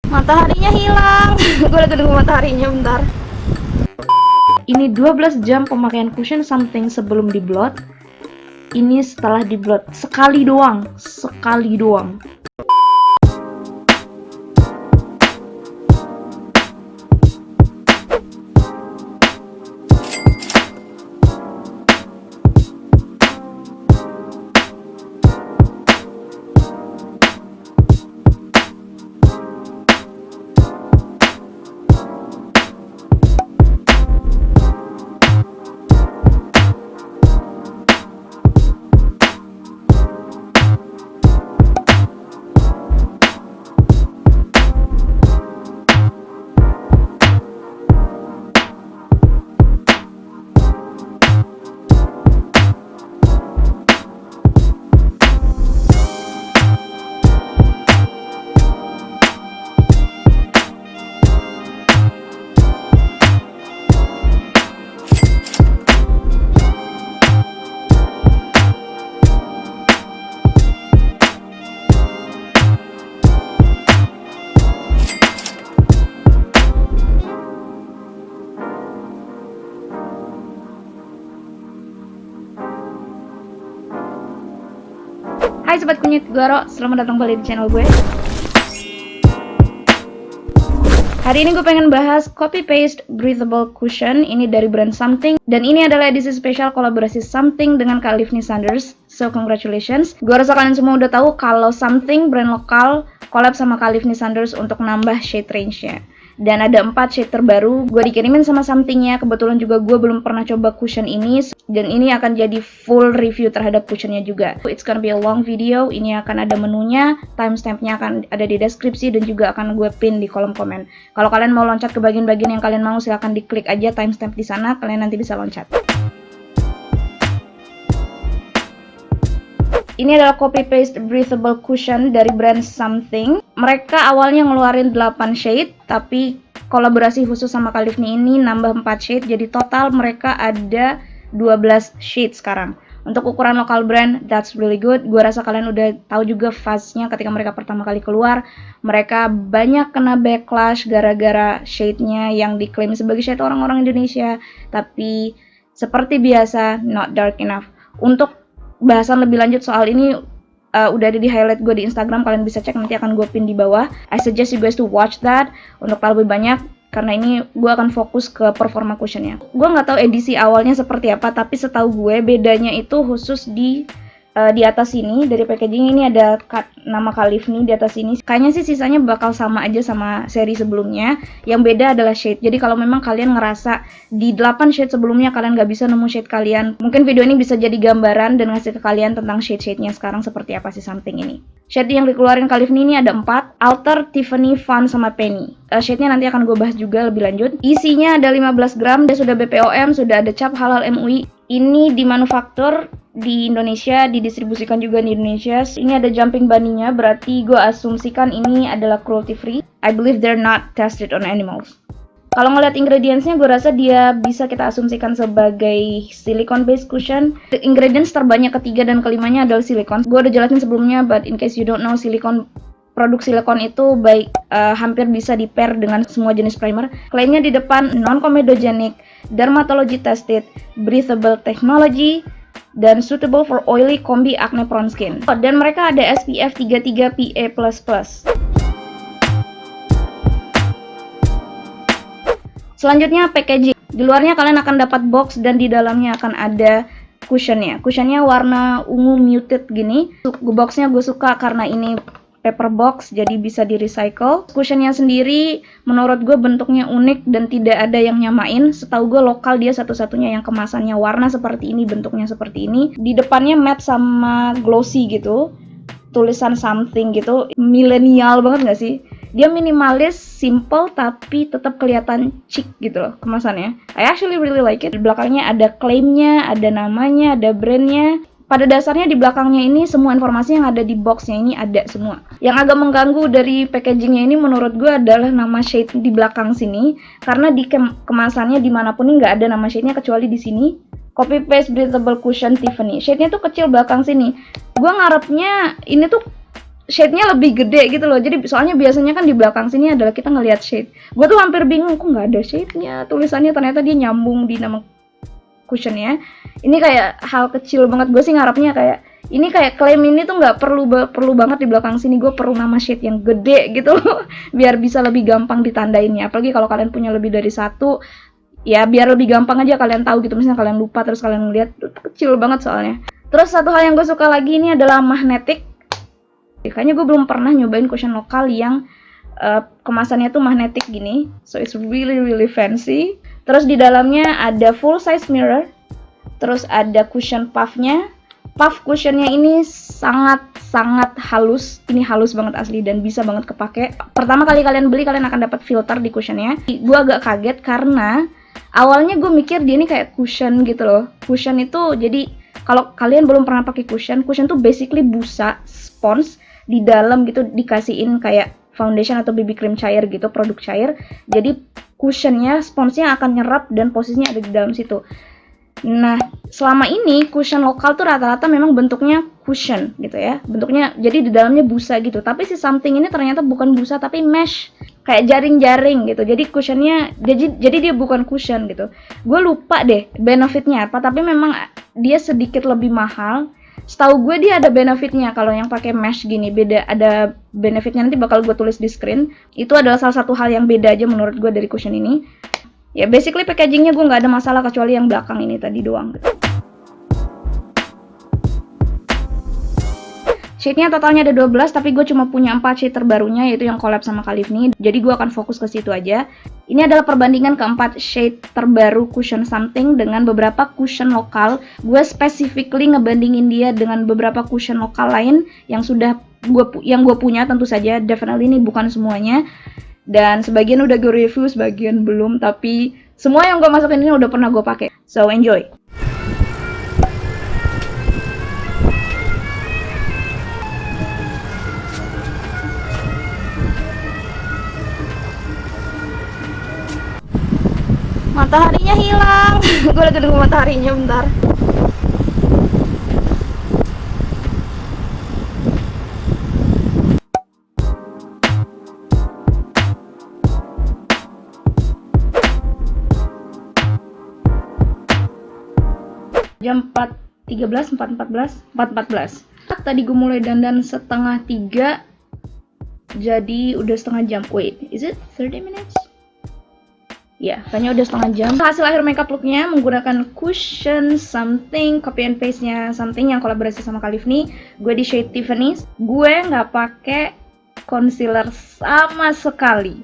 Mataharinya hilang. Gue lagi nunggu mataharinya bentar. Ini 12 jam pemakaian cushion something sebelum diblot. Ini setelah diblot sekali doang. Hai sobat kunyit Goro, selamat datang kembali di channel gue. Hari ini gue pengen bahas copy paste breathable cushion. Ini dari brand Something, dan ini adalah edisi spesial kolaborasi Something dengan Kak Livni Sanders. So congratulations. Gue rasa kalian semua udah tahu kalau Something brand lokal collab sama Kak Livni Sanders untuk nambah shade range-nya. Dan ada 4 shade terbaru, gue dikirimin sama Something-nya. Kebetulan juga gue belum pernah coba cushion ini, dan ini akan jadi full review terhadap cushionnya juga. It's gonna be a long video. Ini akan ada menunya, timestamp-nya akan ada di deskripsi, dan juga akan gue pin di kolom komen. Kalau kalian mau loncat ke bagian-bagian yang kalian mau, silahkan diklik aja timestamp di sana, kalian nanti bisa loncat. Ini adalah copy paste breathable cushion dari brand Something. Mereka awalnya ngeluarin 8 shade, tapi kolaborasi khusus sama Kak Livni ini nambah 4 shade, jadi total mereka ada 12 shade sekarang. Untuk ukuran lokal brand, that's really good. Gue rasa kalian udah tahu juga fase-nya ketika mereka pertama kali keluar. Mereka banyak kena backlash gara-gara shade-nya yang diklaim sebagai shade orang-orang Indonesia, tapi seperti biasa, not dark enough. Untuk bahasan lebih lanjut soal ini udah ada di highlight gue di Instagram, kalian bisa cek, nanti akan gue pin di bawah. I suggest you guys to watch that untuk tahu lebih banyak, karena ini gue akan fokus ke performa cushionnya. Gue nggak tahu edisi awalnya seperti apa, tapi setahu gue bedanya itu khusus di atas sini. Dari packaging ini ada nama Kak Livni di atas sini. Kayaknya sih sisanya bakal sama aja sama seri sebelumnya. Yang beda adalah shade. Jadi kalau memang kalian ngerasa di 8 shade sebelumnya kalian nggak bisa nemu shade kalian, mungkin video ini bisa jadi gambaran dan ngasih ke kalian tentang shade-shade-nya sekarang seperti apa sih Something ini. Shade yang dikeluarin Kak Livni ini ada 4, Alter, Tiffany, Fun, sama Penny. Shade-nya nanti akan gue bahas juga lebih lanjut. Isinya ada 15 gram, dan sudah BPOM, sudah ada cap halal MUI. Ini dimanufaktur di Indonesia, didistribusikan juga di Indonesia. Ini ada jumping bunny-nya, berarti gue asumsikan ini adalah cruelty free. I believe they're not tested on animals. Kalau ngeliat ingredients-nya, gue rasa dia bisa kita asumsikan sebagai silicone based cushion. Ingredients terbanyak ketiga dan kelimanya adalah silikon. Gue udah jelasin sebelumnya, but in case you don't know, produk silikon itu baik hampir bisa di pair dengan semua jenis primer. Klaimnya di depan non-comedogenic, dermatology tested, breathable technology, dan suitable for oily, combi, acne prone skin. Dan mereka ada SPF 33 PA++. Selanjutnya packaging. Di luarnya kalian akan dapat box, dan di dalamnya akan ada cushionnya. Cushionnya warna ungu muted gini. Boxnya gue suka karena ini paper box, jadi bisa di recycle. Cushionnya sendiri menurut gue bentuknya unik dan tidak ada yang nyamain. Setahu gue lokal dia satu-satunya yang kemasannya warna seperti ini, bentuknya seperti ini. Di depannya matte sama glossy gitu, tulisan Something gitu. Milenial banget gak sih? Dia minimalis, simple, tapi tetap kelihatan chic gitu loh kemasannya. I actually really like it. Di belakangnya ada klaimnya, ada namanya, ada brandnya. Pada dasarnya di belakangnya ini semua informasi yang ada di boxnya ini ada semua. Yang agak mengganggu dari packagingnya ini menurut gue adalah nama shade di belakang sini, karena di kemasannya dimanapun ini nggak ada nama shade-nya kecuali di sini. Copy paste breathable cushion Tiffany. Shade-nya tuh kecil belakang sini. Gue ngarepnya ini tuh shade-nya lebih gede gitu loh. Jadi soalnya biasanya kan di belakang sini adalah kita ngelihat shade. Gue tuh hampir bingung kok nggak ada shade-nya. Tulisannya ternyata dia nyambung di nama cushionnya. Ini kayak hal kecil banget. Gue sih ngarepnya kayak ini kayak klaim ini tuh nggak perlu banget di belakang sini. Gue perlu nama shade yang gede gitu loh, biar bisa lebih gampang ditandainnya. Apalagi kalau kalian punya lebih dari satu, ya biar lebih gampang aja kalian tahu gitu. Misalnya kalian lupa terus kalian lihat kecil banget soalnya. Terus satu hal yang gue suka lagi ini adalah magnetic. Kayaknya gue belum pernah nyobain cushion lokal yang kemasannya tuh magnetic gini. So it's really fancy. Terus di dalamnya ada full size mirror. Terus ada cushion puffnya. Puff cushionnya ini sangat halus. Ini halus banget asli dan bisa banget kepake. Pertama kali kalian beli kalian akan dapat filter di cushionnya. Gue agak kaget karena awalnya gue mikir dia ini kayak cushion gitu loh. Cushion itu jadi kalau kalian belum pernah pakai cushion tuh basically busa, spons di dalam gitu dikasihin kayak foundation atau BB cream cair gitu, produk cair. Jadi cushionnya, sponsnya akan nyerap dan posisinya ada di dalam situ. Nah, selama ini cushion lokal tuh rata-rata memang bentuknya cushion gitu ya. Bentuknya jadi di dalamnya busa gitu. Tapi si something ini ternyata bukan busa tapi mesh. Kayak jaring-jaring gitu. Jadi cushionnya jadi dia bukan cushion gitu. Gue lupa deh benefitnya apa, tapi memang dia sedikit lebih mahal. Setahu gue dia ada benefitnya kalau yang pakai mesh gini, beda ada benefitnya, nanti bakal gue tulis di screen. Itu adalah salah satu hal yang beda aja menurut gue dari cushion ini. Ya basically packagingnya gue nggak ada masalah kecuali yang belakang ini tadi doang. Shade-nya totalnya ada 12, tapi gue cuma punya 4 shade terbarunya, yaitu yang collab sama Califni. Jadi gue akan fokus ke situ aja. Ini adalah perbandingan keempat shade terbaru cushion something dengan beberapa cushion lokal. Gue specifically ngebandingin dia dengan beberapa cushion lokal lain yang gue punya tentu saja. Definitely ini bukan semuanya. Dan sebagian udah gue review, sebagian belum. Tapi semua yang gue masukin ini udah pernah gue pakai. So enjoy. Mataharinya hilang. Gue lagi nunggu mataharinya bentar. Jam 4.13, 4.14. Tadi gue mulai dandan setengah 3. Jadi udah setengah jam. Wait, is it 30 minutes? Ya, kayaknya udah setengah jam. Hasil akhir makeup looknya menggunakan cushion something, copy and paste-nya something yang kolaborasi sama Califni. Gue di shade Tiffany. Gue nggak pakai concealer sama sekali.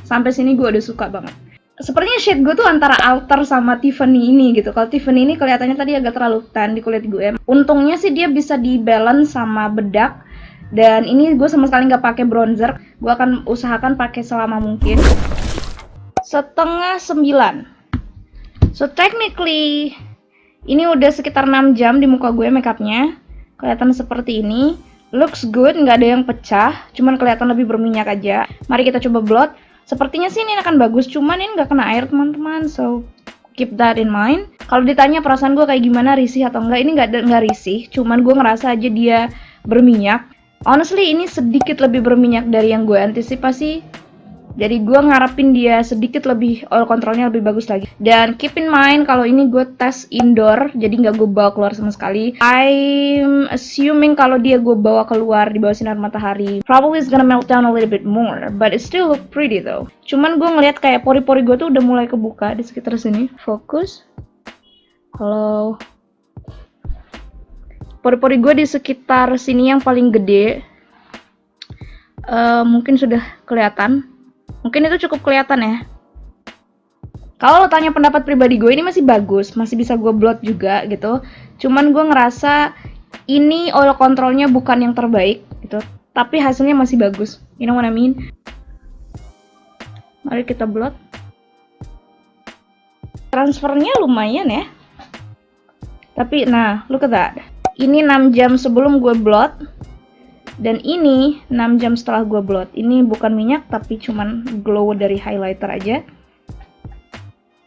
Sampai sini gue udah suka banget. Sepertinya shade gue tuh antara outer sama Tiffany ini gitu. Kalau Tiffany ini kelihatannya tadi agak terlalu tan di kulit gue. Untungnya sih dia bisa di balance sama bedak. Dan ini gue sama sekali nggak pakai bronzer. Gue akan usahakan pakai selama mungkin. 8:30. So technically ini udah sekitar 6 jam di muka gue makeupnya. Kelihatan seperti ini. Looks good, nggak ada yang pecah. Cuman kelihatan lebih berminyak aja. Mari kita coba blot. Sepertinya sih ini akan bagus. Cuman ini nggak kena air teman-teman. So keep that in mind. Kalau ditanya perasaan gue kayak gimana, risih atau enggak, ini nggak risih. Cuman gue ngerasa aja dia berminyak. Honestly ini sedikit lebih berminyak dari yang gue antisipasi. Jadi gue ngarepin dia sedikit lebih oil controlnya lebih bagus lagi. Dan keep in mind kalau ini gue tes indoor, jadi nggak gue bawa keluar sama sekali. I'm assuming kalau dia gue bawa keluar di bawah sinar matahari, probably it's gonna melt down a little bit more, but it still look pretty though. Cuman gue ngeliat kayak pori-pori gue tuh udah mulai kebuka di sekitar sini. Fokus. Kalau pori-pori gue di sekitar sini yang paling gede, mungkin sudah kelihatan. Mungkin itu cukup kelihatan ya. Kalau lo tanya pendapat pribadi gue, ini masih bagus, masih bisa gue blot juga gitu. Cuman gue ngerasa ini oil controlnya bukan yang terbaik gitu, tapi hasilnya masih bagus. You know what I mean? Mari kita blot. Transfernya lumayan ya. Tapi nah, look at that. Ini 6 jam sebelum gue blot. Dan ini 6 jam setelah gue blot. Ini bukan minyak tapi cuman glow dari highlighter aja.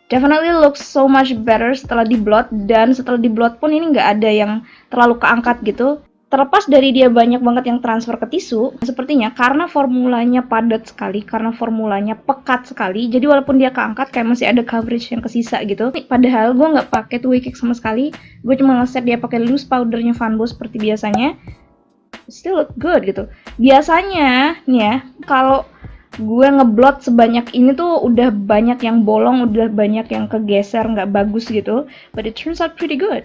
Definitely looks so much better setelah di blot. Dan setelah di blot pun ini nggak ada yang terlalu keangkat gitu. Terlepas dari dia banyak banget yang transfer ke tisu, sepertinya karena formulanya padat sekali, karena formulanya pekat sekali, jadi walaupun dia keangkat kayak masih ada coverage yang kesisa gitu. Padahal gue nggak pakai two way cake sama sekali, gue cuma ngeset dia pakai loose powdernya Vanbo seperti biasanya. Still look good gitu. Biasanya nih ya, kalau gue ngeblot sebanyak ini tuh udah banyak yang bolong, udah banyak yang kegeser, nggak bagus gitu. But it turns out pretty good.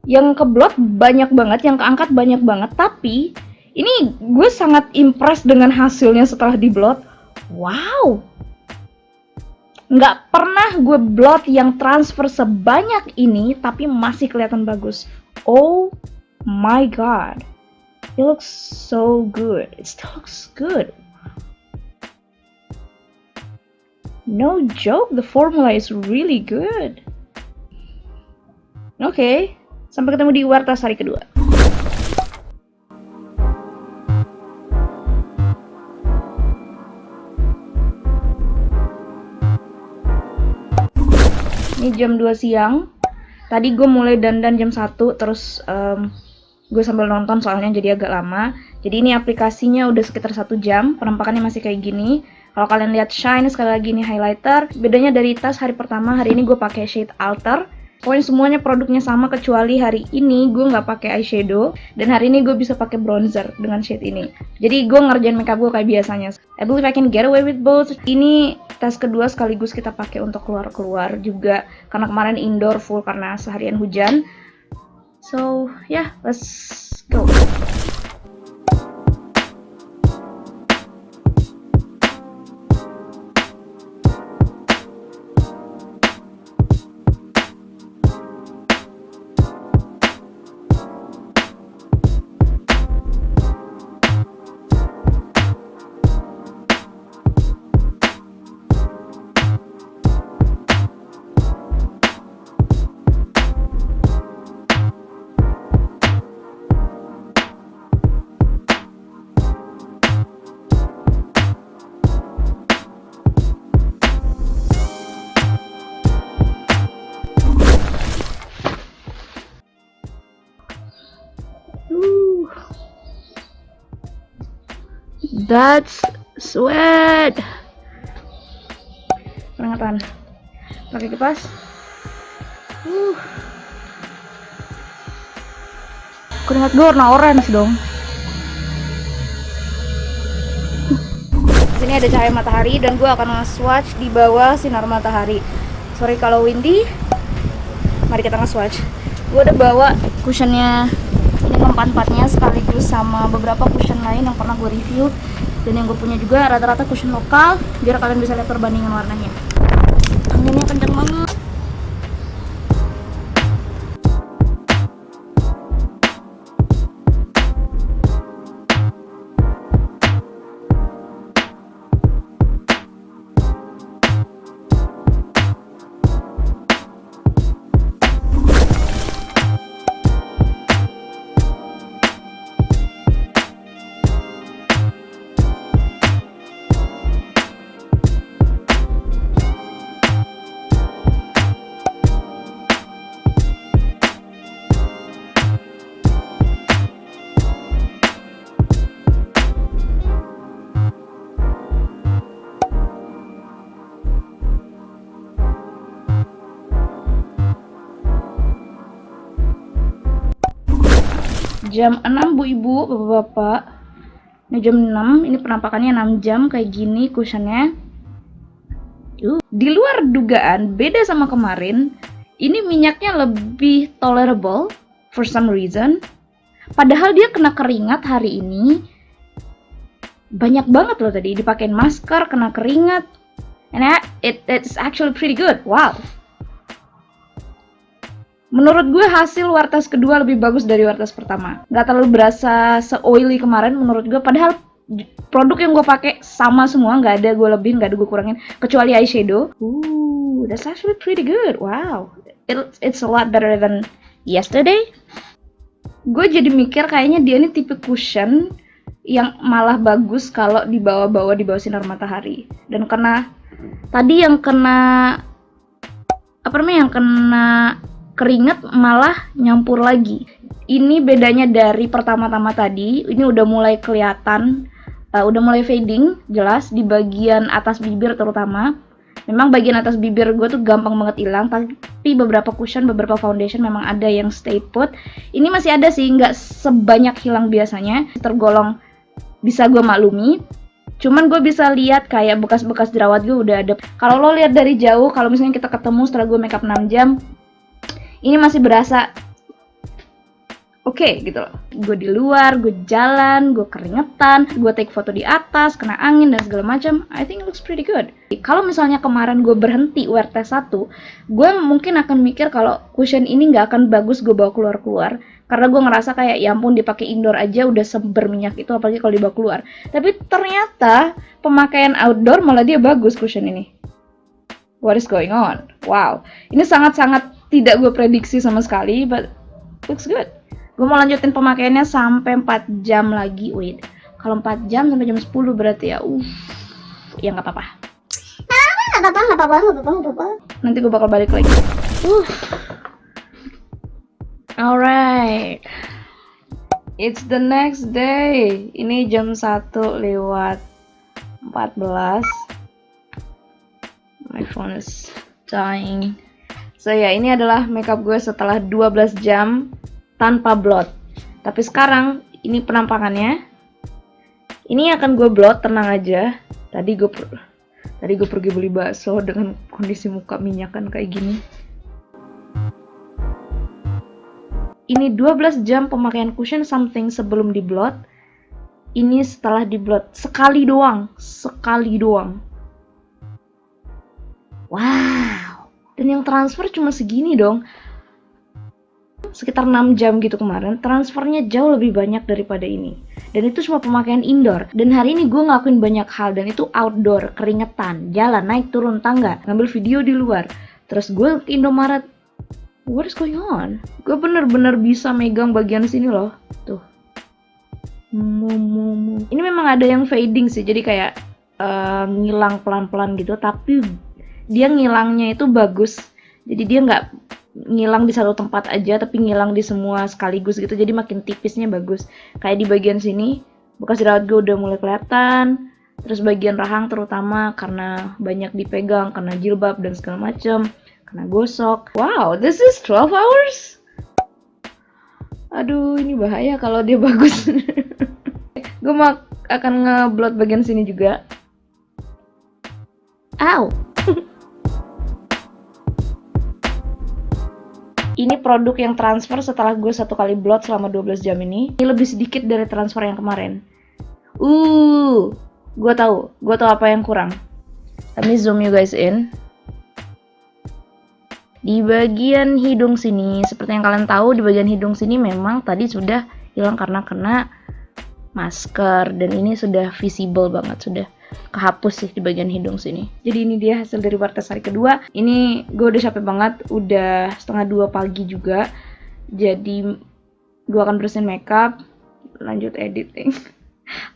Yang keblot banyak banget, yang keangkat banyak banget, tapi ini gue sangat impressed dengan hasilnya setelah diblot. Wow, nggak pernah gue blot yang transfer sebanyak ini tapi masih kelihatan bagus. Oh my god, it looks so good, it still looks good. No joke, the formula is really good. Oke. Sampai ketemu di Wartas hari kedua. Ini jam 2 siang. Tadi gue mulai dandan jam 1, terus gue sambil nonton soalnya jadi agak lama. Jadi ini aplikasinya udah sekitar 1 jam, penampakannya masih kayak gini. Kalau kalian lihat shine, sekali lagi ini highlighter. Bedanya dari tas hari pertama, hari ini gue pakai shade alter. Pokoknya semuanya produknya sama kecuali hari ini gue nggak pakai eyeshadow dan hari ini gue bisa pakai bronzer dengan shade ini. Jadi gue ngerjain makeup gue kayak biasanya. I believe I can get away with both. Ini tas kedua sekaligus kita pakai untuk keluar-keluar juga karena kemarin indoor full karena seharian hujan. So yeah, let's go. That's sweat. Peringatan. Pakai kipas. Keringat gue warna orange dong. Sini ada cahaya matahari dan gue akan nge-swatch di bawah sinar matahari. Sorry kalau windy. Mari kita nge-swatch. Gue udah bawa cushionnya, ini keempat-empatnya sekaligus sama beberapa cushion lain yang pernah gue review dan yang gue punya juga rata-rata cushion lokal biar kalian bisa lihat perbandingan warnanya. Anginnya kencang banget. Jam 6 bu ibu, bapak-bapak. Ini jam 6, ini penampakannya 6 jam kayak gini cushionnya. Di luar dugaan, beda sama kemarin, ini minyaknya lebih tolerable for some reason. Padahal dia kena keringat hari ini. Banyak banget loh tadi, dipakein masker, kena keringat. And it's actually pretty good. Wow. Menurut gue hasil Wartas kedua lebih bagus dari Wartas pertama. Gak terlalu berasa se-oily kemarin menurut gue. Padahal produk yang gue pakai sama semua, nggak ada gue lebihin, nggak ada gue kurangin, kecuali eyeshadow. That's actually pretty good. Wow, it's a lot better than yesterday. Gue jadi mikir kayaknya dia ini tipe cushion yang malah bagus kalau dibawa-bawa di bawah sinar matahari. Dan karena tadi yang kena apa namanya, yang kena keringat malah nyampur lagi. Ini bedanya dari pertama-tama tadi. Ini udah mulai kelihatan, udah mulai fading jelas di bagian atas bibir terutama. Memang bagian atas bibir gue tuh gampang banget hilang, tapi beberapa cushion, beberapa foundation memang ada yang stay put. Ini masih ada sih, nggak sebanyak hilang biasanya, tergolong bisa gue maklumi. Cuman gue bisa lihat kayak bekas-bekas jerawat gue udah ada. Kalau lo lihat dari jauh, kalau misalnya kita ketemu setelah gue makeup 6 jam, ini masih berasa oke gitu loh. Gue di luar, gue jalan, gue keringetan, gue take foto di atas, kena angin dan segala macam. I think it looks pretty good. Kalau misalnya kemarin gue berhenti wear test 1, gue mungkin akan mikir kalau cushion ini nggak akan bagus gue bawa keluar-keluar. Karena gue ngerasa kayak ya ampun, dipakai indoor aja udah seberminyak itu, apalagi kalau dibawa keluar. Tapi ternyata pemakaian outdoor malah dia bagus cushion ini. What is going on? Wow, ini sangat-sangat tidak gue prediksi sama sekali, but looks good. Gue mau lanjutin pemakaiannya sampai 4 jam lagi. Wait, kalau 4 jam sampai jam 10 berarti ya ya nggak apa-apa. Nggak apa-apa. Nanti gue bakal balik lagi. Alright, it's the next day. Ini jam 1 lewat 14. My phone is dying. So ya, ini adalah makeup gue setelah 12 jam tanpa blot. Tapi sekarang ini penampakannya. Ini akan gue blot, tenang aja. Tadi gue pergi beli bakso dengan kondisi muka minyakan kayak gini. Ini 12 jam pemakaian cushion something sebelum di blot. Ini setelah di blot sekali doang. Wow. Dan yang transfer cuma segini dong. Sekitar 6 jam gitu kemarin, transfernya jauh lebih banyak daripada ini. Dan itu cuma pemakaian indoor. Dan hari ini gue ngelakuin banyak hal, dan itu outdoor, keringetan, jalan, naik turun tangga, ngambil video di luar. Terus gue ke Indomaret. What is going on? Gue bener-bener bisa megang bagian sini loh. Tuh. Ini memang ada yang fading sih, jadi kayak ngilang pelan-pelan gitu. Tapi dia ngilangnya itu bagus. Jadi dia nggak ngilang di satu tempat aja, tapi ngilang di semua sekaligus gitu, jadi makin tipisnya bagus. Kayak di bagian sini bekas jerawat gue udah mulai kelihatan, terus bagian rahang terutama karena banyak dipegang, karena jilbab dan segala macem, karena gosok. Wow, this is 12 hours. Aduh, ini bahaya kalau dia bagus. Gue akan ngeblot bagian sini juga. Ow. Ini produk yang transfer setelah gue 1 kali blot selama 12 jam ini. Ini lebih sedikit dari transfer yang kemarin. Gue tahu apa yang kurang. Let me zoom you guys in. Di bagian hidung sini, seperti yang kalian tahu, di bagian hidung sini memang tadi sudah hilang karena kena masker, dan ini sudah visible banget, sudah kehapus sih di bagian hidung sini. Jadi ini dia hasil dari wear test hari kedua. Ini gue udah capek banget, udah 1:30 pagi juga. Jadi gue akan bersihin makeup, lanjut editing,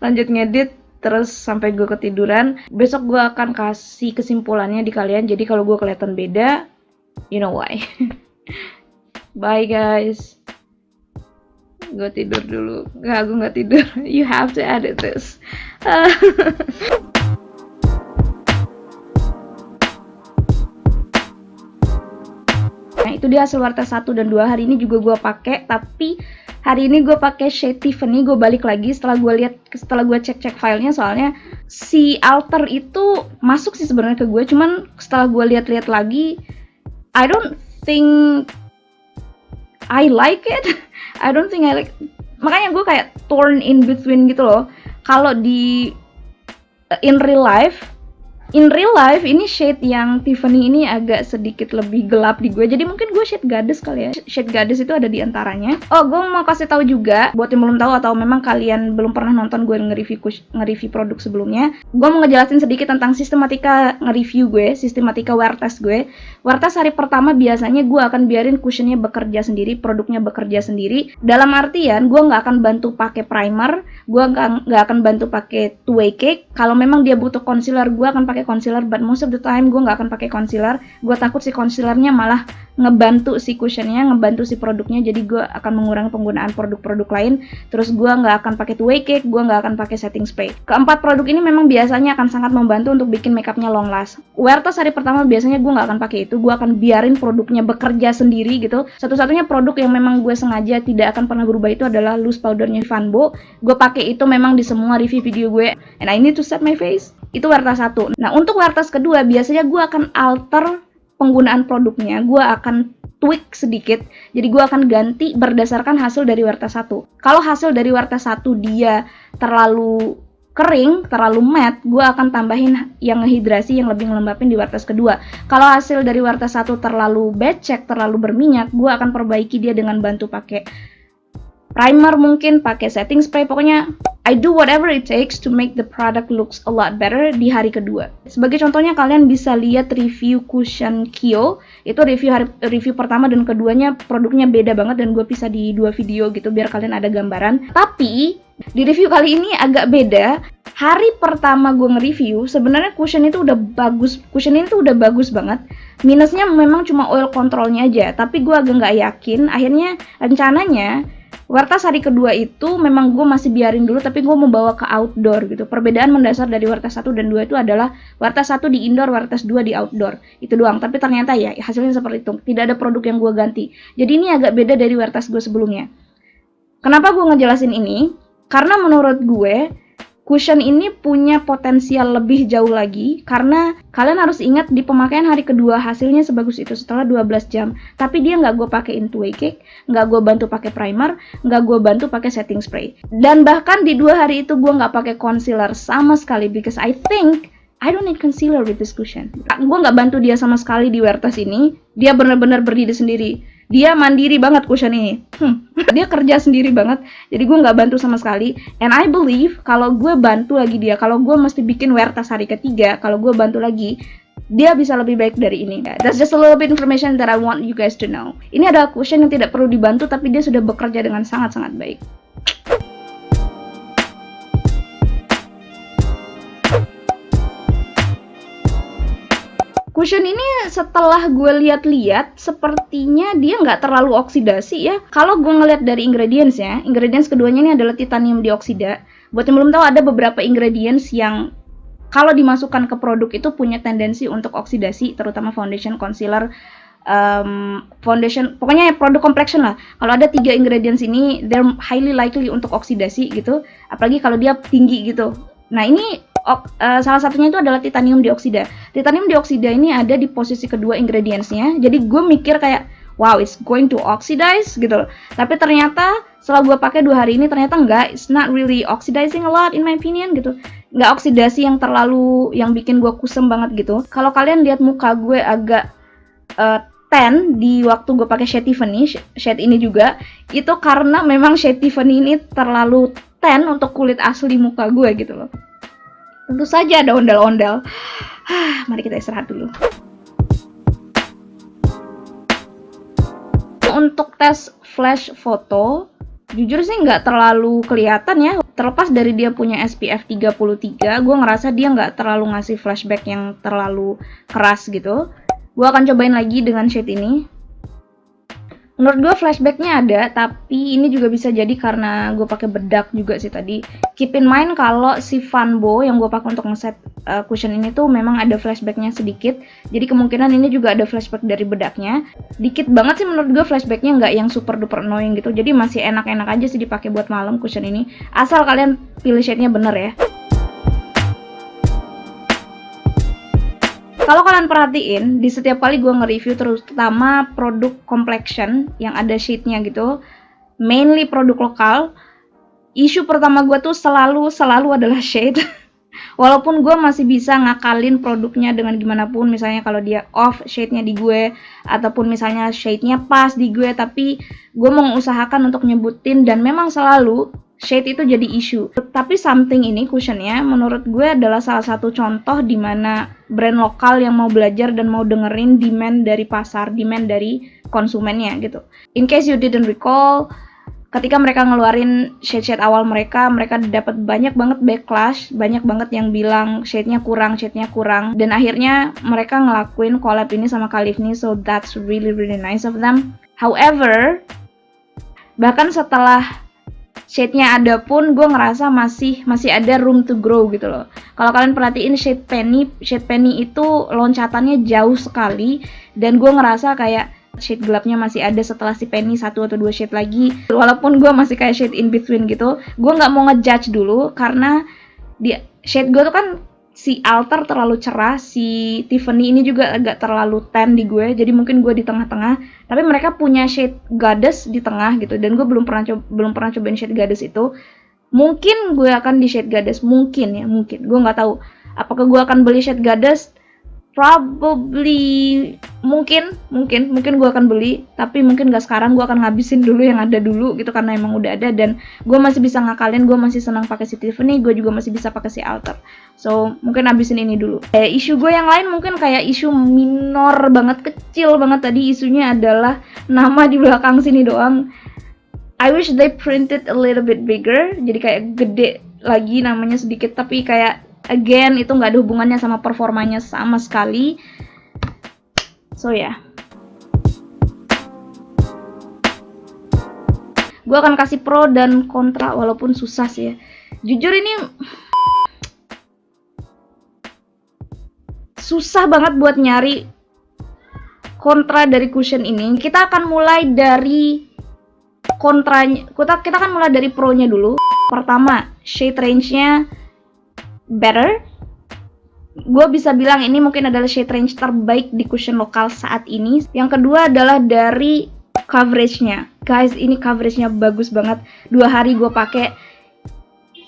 lanjut ngedit, terus sampai gue ketiduran. Besok gue akan kasih kesimpulannya di kalian. Jadi kalau gue kelihatan beda, you know why. Bye guys. Gue tidur dulu. Gue nggak tidur. You have to edit this. Nah, itu dia hasil wear test 1 dan 2. Hari ini juga gue pakai, tapi hari ini gue pakai shade Tiffany. Gue balik lagi setelah gue cek filenya, soalnya si alter itu masuk sih sebenarnya ke gue, cuman setelah gue lihat lagi, I don't think I like it. Makanya gue kayak torn in between gitu loh. Kalau di in real life ini shade yang Tiffany ini agak sedikit lebih gelap di gue. Jadi mungkin gue shade Goddess kali ya. Shade Goddess itu ada di antaranya. Oh, gue mau kasih tahu juga buat yang belum tahu atau memang kalian belum pernah nonton gue nge-review produk sebelumnya. Gue mau ngejelasin sedikit tentang sistematika nge-review gue, sistematika wear test gue. Wear test hari pertama biasanya gue akan biarin cushionnya bekerja sendiri, produknya bekerja sendiri. Dalam artian gue nggak akan bantu pakai primer, gue nggak akan bantu pakai two way cake. Kalau memang dia butuh concealer, gue akan pakai pakai concealer, but most of the time gue nggak akan pakai concealer. Gue takut si concealernya malah ngebantu si cushionnya, ngebantu si produknya, jadi gue akan mengurangi penggunaan produk-produk lain. Terus gue nggak akan pakai two way cake, gue nggak akan pakai setting spray. Keempat produk ini memang biasanya akan sangat membantu untuk bikin makeupnya long last. Wear test hari pertama biasanya gue nggak akan pakai itu, gue akan biarin produknya bekerja sendiri gitu. Satu-satunya produk yang memang gue sengaja tidak akan pernah berubah itu adalah loose powdernya Vanbo. Gue pakai itu memang di semua review video gue, and I need to set my face. Itu wear test 1. Nah, untuk wear test kedua biasanya gue akan alter penggunaan produknya, gue akan tweak sedikit, jadi gue akan ganti berdasarkan hasil dari wear test 1. Kalau hasil dari wear test 1 dia terlalu kering, terlalu matte, gue akan tambahin yang ngehidrasi, yang lebih ngelembapin di wear test kedua. Kalau hasil dari wear test 1 terlalu becek, terlalu berminyak, gue akan perbaiki dia dengan bantu pakai primer, mungkin pakai setting spray. Pokoknya I do whatever it takes to make the product looks a lot better di hari kedua. Sebagai contohnya, kalian bisa lihat review cushion Kio. Itu review pertama dan keduanya produknya beda banget, dan gue pisah di 2 video gitu biar kalian ada gambaran. Tapi di review kali ini agak beda. Hari pertama gue nge-review, sebenarnya cushion itu udah bagus. Cushion ini tuh udah bagus banget. Minusnya memang cuma oil controlnya aja, tapi gue agak nggak yakin. Akhirnya rencananya wear test hari kedua itu memang gue masih biarin dulu, tapi gue mau bawa ke outdoor gitu. Perbedaan mendasar dari wear test 1 dan 2 itu adalah wear test 1 di indoor, wear test 2 di outdoor. Itu doang, tapi ternyata ya hasilnya seperti itu. Tidak ada produk yang gue ganti. Jadi ini agak beda dari wear test gue sebelumnya. Kenapa gue ngejelasin ini? Karena menurut gue cushion ini punya potensial lebih jauh lagi, karena kalian harus ingat di pemakaian hari kedua hasilnya sebagus itu setelah 12 jam. Tapi dia nggak gue pakein two way cake, nggak gue bantu pakai primer, nggak gue bantu pakai setting spray. Dan bahkan di 2 hari itu gue nggak pakai concealer sama sekali, because I think I don't need concealer with this cushion. Gue nggak bantu dia sama sekali di wear test ini. Dia benar-benar berdiri sendiri. Dia mandiri banget cushion ini. Dia kerja sendiri banget. Jadi gue nggak bantu sama sekali. And I believe kalau gue bantu lagi dia, kalau gue mesti bikin wear test hari ketiga, kalau gue bantu lagi, dia bisa lebih baik dari ini. That's just a little bit information that I want you guys to know. Ini adalah cushion yang tidak perlu dibantu, tapi dia sudah bekerja dengan sangat-sangat baik. Cushion ini setelah gue lihat-lihat, sepertinya dia nggak terlalu oksidasi ya. Kalau gue ngeliat dari ingredients ya, ingredients keduanya ini adalah titanium dioksida. Buat yang belum tahu, ada beberapa ingredients yang kalau dimasukkan ke produk itu punya tendensi untuk oksidasi, terutama foundation, concealer, foundation, pokoknya produk complexion lah. Kalau ada 3 ingredients ini, they're highly likely untuk oksidasi gitu, apalagi kalau dia tinggi gitu. Nah ini salah satunya itu adalah titanium dioksida. Titanium dioksida ini ada di posisi kedua ingredientsnya. Jadi gue mikir kayak, wow, it's going to oxidize gitu loh. Tapi ternyata setelah gue pakai 2 hari ini, ternyata enggak, it's not really oxidizing a lot in my opinion gitu. Nggak oksidasi yang terlalu, yang bikin gue kusem banget gitu. Kalau kalian lihat muka gue agak tan di waktu gue pakai shade Tiffany, shade ini juga, itu karena memang shade Tiffany ini terlalu tan untuk kulit asli muka gue gitu loh. Tentu saja ada ondel-ondel. Mari kita istirahat dulu. Untuk tes flash foto, jujur sih nggak terlalu kelihatan ya. Terlepas dari dia punya SPF 33, gue ngerasa dia nggak terlalu ngasih flashback yang terlalu keras gitu. Gue akan cobain lagi dengan shade ini. Menurut gue flashbacknya ada, tapi ini juga bisa jadi karena gue pakai bedak juga sih tadi. Keep in mind kalau si Vanbo yang gue pakai untuk ngeset cushion ini tuh memang ada flashbacknya sedikit. Jadi kemungkinan ini juga ada flashback dari bedaknya. Dikit banget sih menurut gue flashbacknya, nggak yang super duper annoying gitu. Jadi masih enak-enak aja sih dipakai buat malam cushion ini. Asal kalian pilih shade-nya bener ya. Kalau kalian perhatiin, di setiap kali gue nge-review, terutama produk complexion yang ada shade-nya gitu, mainly produk lokal, isu pertama gue tuh selalu adalah shade. Walaupun gue masih bisa ngakalin produknya dengan gimana pun, misalnya kalau dia off shade-nya di gue, ataupun misalnya shade-nya pas di gue, tapi gue mengusahakan untuk nyebutin, dan memang selalu shade itu jadi isu. Tapi something ini, cushionnya, menurut gue adalah salah satu contoh di mana brand lokal yang mau belajar dan mau dengerin demand dari pasar, demand dari konsumennya gitu. In case you didn't recall, ketika mereka ngeluarin shade-shade awal mereka dapat banyak banget backlash, banyak banget yang bilang shade-nya kurang, dan akhirnya mereka ngelakuin collab ini sama Calyph.NE, so that's really nice of them. However, bahkan setelah shade-nya ada pun, gue ngerasa masih ada room to grow gitu loh. Kalau kalian perhatiin shade Penny itu loncatannya jauh sekali, dan gue ngerasa kayak shade gelapnya masih ada setelah si Penny 1 atau 2 shade lagi. Walaupun gue masih kayak shade in between gitu, gue nggak mau ngejudge dulu karena di shade gue tuh kan si Alter terlalu cerah, si Tiffany ini juga agak terlalu tan di gue, jadi mungkin gue di tengah-tengah. Tapi mereka punya shade Goddess di tengah gitu, dan gue belum pernah cobain shade Goddess itu. Mungkin gue akan di shade Goddess, mungkin gue nggak tahu apakah gue akan beli shade Goddess. Probably mungkin gue akan beli, tapi mungkin gak sekarang. Gue akan ngabisin dulu yang ada dulu gitu, karena emang udah ada dan gue masih bisa ngakalin. Gue masih senang pakai si Tiffany, gue juga masih bisa pakai si Alter, so mungkin habisin ini dulu. Isu gue yang lain mungkin kayak isu minor banget, kecil banget. Tadi isunya adalah nama di belakang sini doang. I wish they printed a little bit bigger, jadi kayak gede lagi namanya sedikit, tapi kayak again, itu nggak ada hubungannya sama performanya sama sekali. So ya, gue akan kasih pro dan kontra walaupun susah sih ya. Jujur ini susah banget buat nyari kontra dari cushion ini. Kita akan mulai dari kontranya. Kita akan mulai dari pro-nya dulu. Pertama, shade range-nya better. Gue bisa bilang ini mungkin adalah shade range terbaik di cushion lokal saat ini. Yang kedua adalah dari coveragenya. Guys, ini coveragenya bagus banget. 2 hari gue pakai,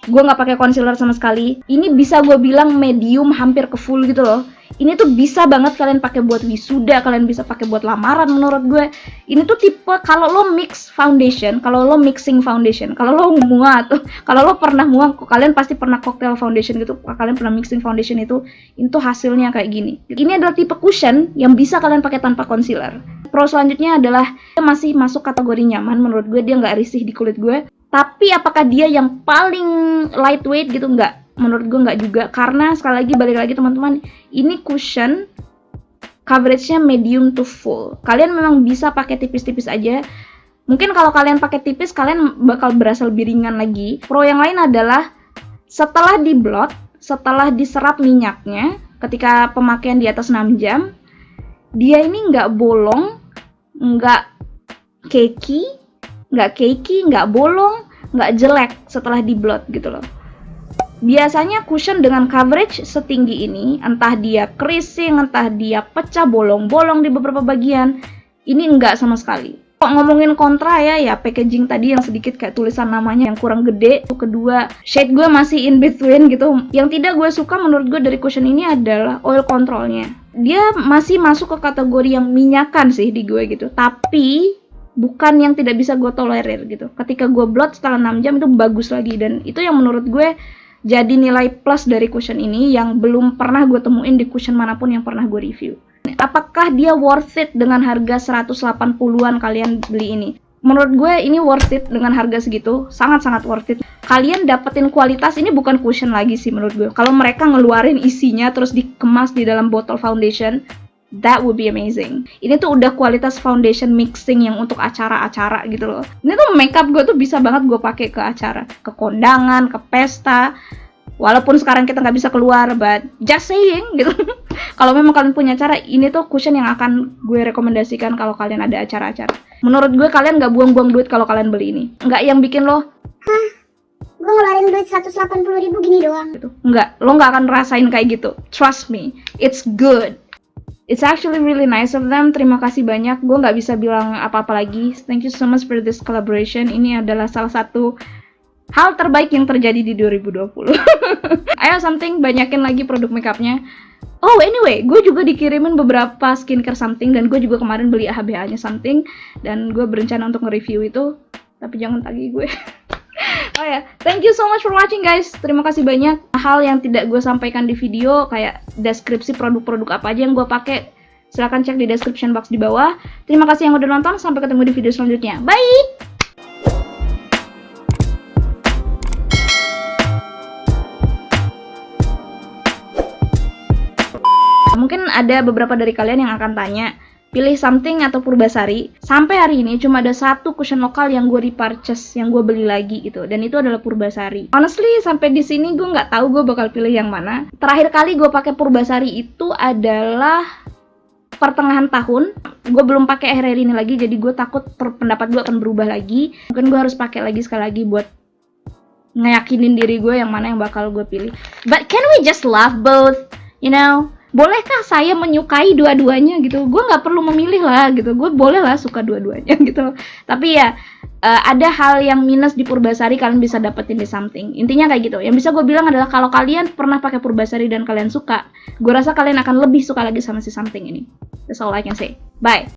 gue nggak pakai concealer sama sekali. Ini bisa gue bilang medium hampir ke full gitu loh. Ini tuh bisa banget kalian pakai buat wisuda, kalian bisa pakai buat lamaran menurut gue. Ini tuh tipe kalau lo mix foundation, kalau lo mixing foundation, kalau lo muat tuh, kalau lo pernah muat, kalian pasti pernah cocktail foundation gitu, kalian pernah mixing foundation itu hasilnya kayak gini. Ini adalah tipe cushion yang bisa kalian pakai tanpa concealer. Pro selanjutnya adalah dia masih masuk kategori nyaman menurut gue, dia nggak risih di kulit gue. Tapi apakah dia yang paling lightweight gitu? Nggak. Menurut gue nggak juga, karena sekali lagi balik lagi teman-teman, ini cushion coveragenya medium to full. Kalian memang bisa pakai tipis-tipis aja. Mungkin kalau kalian pakai tipis kalian bakal berasa lebih ringan lagi. Pro yang lain adalah setelah di blot, setelah diserap minyaknya, ketika pemakaian di atas 6 jam, dia ini nggak bolong, nggak cakey, nggak bolong, nggak jelek setelah di blot gitu loh. Biasanya cushion dengan coverage setinggi ini, entah dia creasing, entah dia pecah bolong-bolong di beberapa bagian, ini enggak sama sekali. Kok ngomongin kontra ya packaging tadi yang sedikit kayak tulisan namanya yang kurang gede. Kedua, shade gue masih in between gitu. Yang tidak gue suka menurut gue dari cushion ini adalah oil controlnya. Dia masih masuk ke kategori yang minyakan sih di gue gitu, tapi bukan yang tidak bisa gue tolerir gitu. Ketika gue blot setelah 6 jam itu bagus lagi, dan itu yang menurut gue jadi nilai plus dari cushion ini yang belum pernah gue temuin di cushion manapun yang pernah gue review. Apakah dia worth it dengan harga 180-an kalian beli ini? Menurut gue ini worth it dengan harga segitu, sangat-sangat worth it. Kalian dapetin kualitas, ini bukan cushion lagi sih menurut gue. Kalau mereka ngeluarin isinya terus dikemas di dalam botol foundation, that would be amazing. Ini tuh udah kualitas foundation mixing yang untuk acara-acara gitu loh. Ini tuh makeup gue tuh bisa banget gue pakai ke acara, ke kondangan, ke pesta. Walaupun sekarang kita nggak bisa keluar, but just saying gitu. Kalau memang kalian punya acara, ini tuh cushion yang akan gue rekomendasikan kalau kalian ada acara-acara. Menurut gue kalian nggak buang-buang duit kalau kalian beli ini. Nggak yang bikin lo, gue ngeluarin duit 180.000 gini doang. Gitu. Nggak, lo nggak akan rasain kayak gitu. Trust me, it's good. It's actually really nice of them. Terima kasih banyak. Gue nggak bisa bilang apa-apa lagi. Thank you so much for this collaboration. Ini adalah salah satu hal terbaik yang terjadi di 2020. Ayo something, banyakin lagi produk makeupnya. Oh anyway, gue juga dikirimin beberapa skincare something, dan gue juga kemarin beli AHBH-nya something, dan gue berencana untuk nge-review itu, tapi jangan tagih gue. Oh ya, thank you so much for watching guys. Terima kasih banyak. Hal yang tidak gue sampaikan di video, kayak deskripsi produk-produk apa aja yang gue pakai, silahkan cek di description box di bawah. Terima kasih yang udah nonton, sampai ketemu di video selanjutnya. Bye! ada beberapa dari kalian yang akan tanya, pilih something atau Purbasari. Sampai hari ini cuma ada satu cushion lokal yang gue repurchase, yang gue beli lagi gitu, dan itu adalah Purbasari. Honestly, sampai di sini gue nggak tahu gue bakal pilih yang mana. Terakhir kali gue pakai Purbasari itu adalah pertengahan tahun. Gue belum pakai akhir-akhir ini lagi, jadi gue takut pendapat gue akan berubah lagi. Mungkin gue harus pakai lagi sekali lagi buat ngeyakinin diri gue yang mana yang bakal gue pilih. But can we just love both? You know? Bolehkah saya menyukai dua-duanya gitu? Gue nggak perlu memilih lah gitu. Gue boleh lah suka dua-duanya gitu. Tapi ya ada hal yang minus di Purbasari kalian bisa dapetin di something. Intinya kayak gitu. Yang bisa gue bilang adalah kalau kalian pernah pakai Purbasari dan kalian suka, gue rasa kalian akan lebih suka lagi sama si something ini. That's all I can say. Bye.